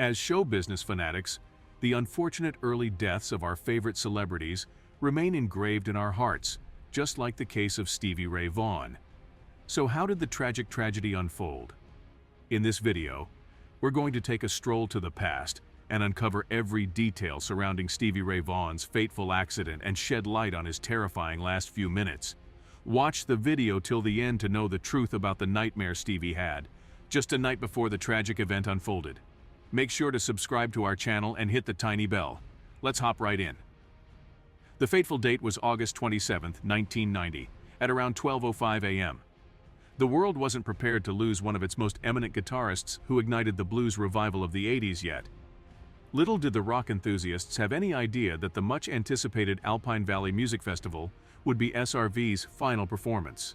As show business fanatics, the unfortunate early deaths of our favorite celebrities remain engraved in our hearts, just like the case of Stevie Ray Vaughan. So how did the tragic tragedy unfold? In this video, we're going to take a stroll to the past and uncover every detail surrounding Stevie Ray Vaughan's fateful accident and shed light on his terrifying last few minutes. Watch the video till the end to know the truth about the nightmare Stevie had, just a night before the tragic event unfolded. Make sure to subscribe to our channel and hit the tiny bell. Let's hop right in. The fateful date was August 27, 1990, at around 12:05 a.m. The world wasn't prepared to lose one of its most eminent guitarists who ignited the blues revival of the 80s yet. Little did the rock enthusiasts have any idea that the much-anticipated Alpine Valley Music Festival would be SRV's final performance.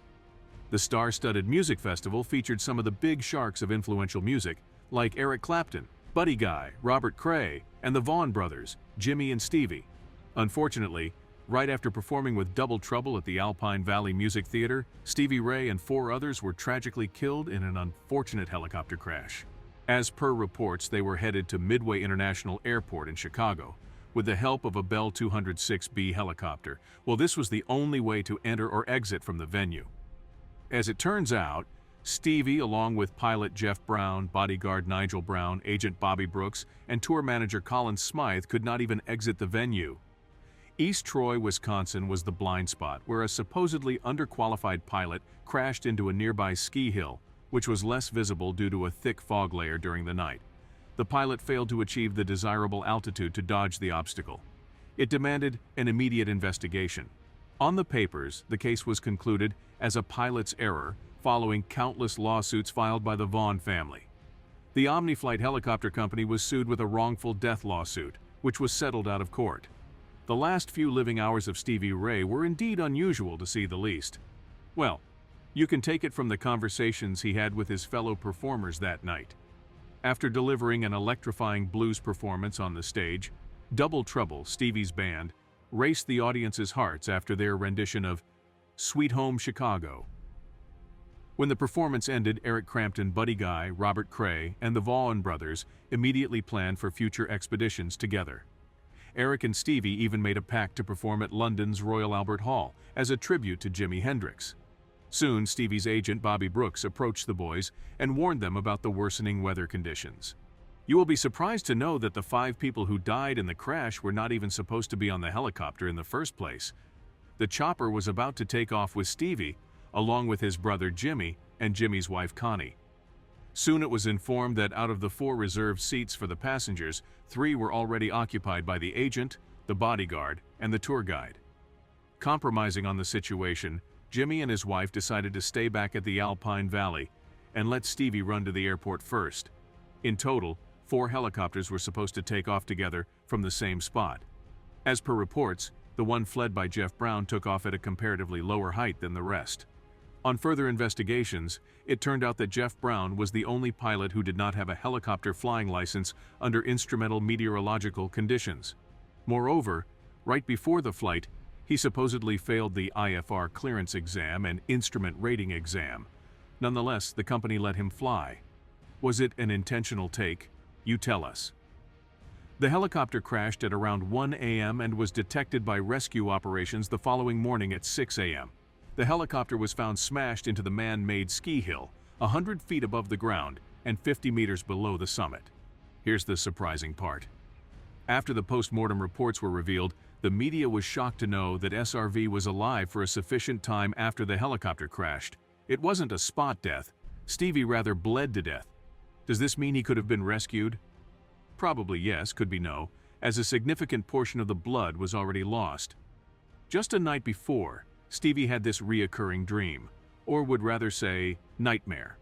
The star-studded music festival featured some of the big sharks of influential music, like Eric Clapton, Buddy Guy, Robert Cray, and the Vaughan brothers, Jimmy and Stevie. Unfortunately, right after performing with Double Trouble at the Alpine Valley Music Theater, Stevie Ray and 4 others were tragically killed in an unfortunate helicopter crash. As per reports, they were headed to Midway International Airport in Chicago with the help of a Bell 206B helicopter. Well, this was the only way to enter or exit from the venue. As it turns out, Stevie, along with pilot Jeff Brown, bodyguard Nigel Brown, agent Bobby Brooks, and tour manager Colin Smythe could not even exit the venue. East Troy, Wisconsin was the blind spot where a supposedly underqualified pilot crashed into a nearby ski hill, which was less visible due to a thick fog layer during the night. The pilot failed to achieve the desirable altitude to dodge the obstacle. It demanded an immediate investigation. On the papers, the case was concluded as a pilot's error following countless lawsuits filed by the Vaughan family. The Omniflight Helicopter Company was sued with a wrongful death lawsuit, which was settled out of court. The last few living hours of Stevie Ray were indeed unusual to say the least. Well, you can take it from the conversations he had with his fellow performers that night. After delivering an electrifying blues performance on the stage, Double Trouble, Stevie's band, raced the audience's hearts after their rendition of Sweet Home Chicago. When the performance ended, Eric Clapton, Buddy Guy, Robert Cray, and the Vaughan brothers immediately planned for future expeditions together. Eric and Stevie even made a pact to perform at London's Royal Albert Hall as a tribute to Jimi Hendrix. Soon, Stevie's agent Bobby Brooks approached the boys and warned them about the worsening weather conditions. You will be surprised to know that the 5 people who died in the crash were not even supposed to be on the helicopter in the first place. The chopper was about to take off with Stevie, along with his brother Jimmy and Jimmy's wife Connie. Soon it was informed that out of the 4 reserved seats for the passengers, 3 were already occupied by the agent, the bodyguard, and the tour guide. Compromising on the situation, Jimmy and his wife decided to stay back at the Alpine Valley and let Stevie run to the airport first. In total, 4 helicopters were supposed to take off together from the same spot. As per reports, the one fled by Jeff Brown took off at a comparatively lower height than the rest. On further investigations, it turned out that Jeff Brown was the only pilot who did not have a helicopter flying license under instrumental meteorological conditions. Moreover, right before the flight, he supposedly failed the IFR clearance exam and instrument rating exam. Nonetheless, the company let him fly. Was it an intentional take? You tell us. The helicopter crashed at around 1 a.m. and was detected by rescue operations the following morning at 6 a.m. The helicopter was found smashed into the man-made ski hill, 100 feet above the ground and 50 meters below the summit. Here's the surprising part. After the post-mortem reports were revealed, the media was shocked to know that SRV was alive for a sufficient time after the helicopter crashed. It wasn't a spot death. Stevie rather bled to death. Does this mean he could have been rescued? Probably yes, could be no, as a significant portion of the blood was already lost. Just a night before, Stevie had this reoccurring dream, or would rather say, nightmare.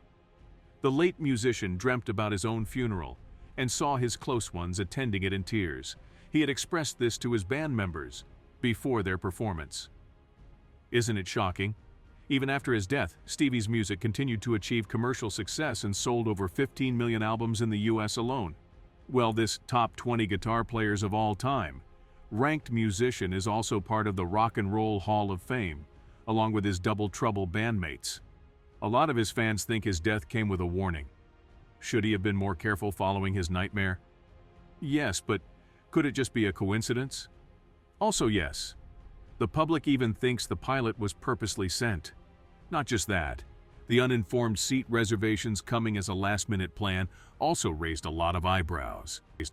The late musician dreamt about his own funeral and saw his close ones attending it in tears. He had expressed this to his band members before their performance. Isn't it shocking? Even after his death, Stevie's music continued to achieve commercial success and sold over 15 million albums in the US alone. Well, this top 20 guitar players of all time, ranked musician is also part of the Rock and Roll Hall of Fame, along with his Double Trouble bandmates. A lot of his fans think his death came with a warning. Should he have been more careful following his nightmare? Yes, but could it just be a coincidence? Also yes. The public even thinks the pilot was purposely sent. Not just that, the uninformed seat reservations coming as a last-minute plan also raised a lot of eyebrows.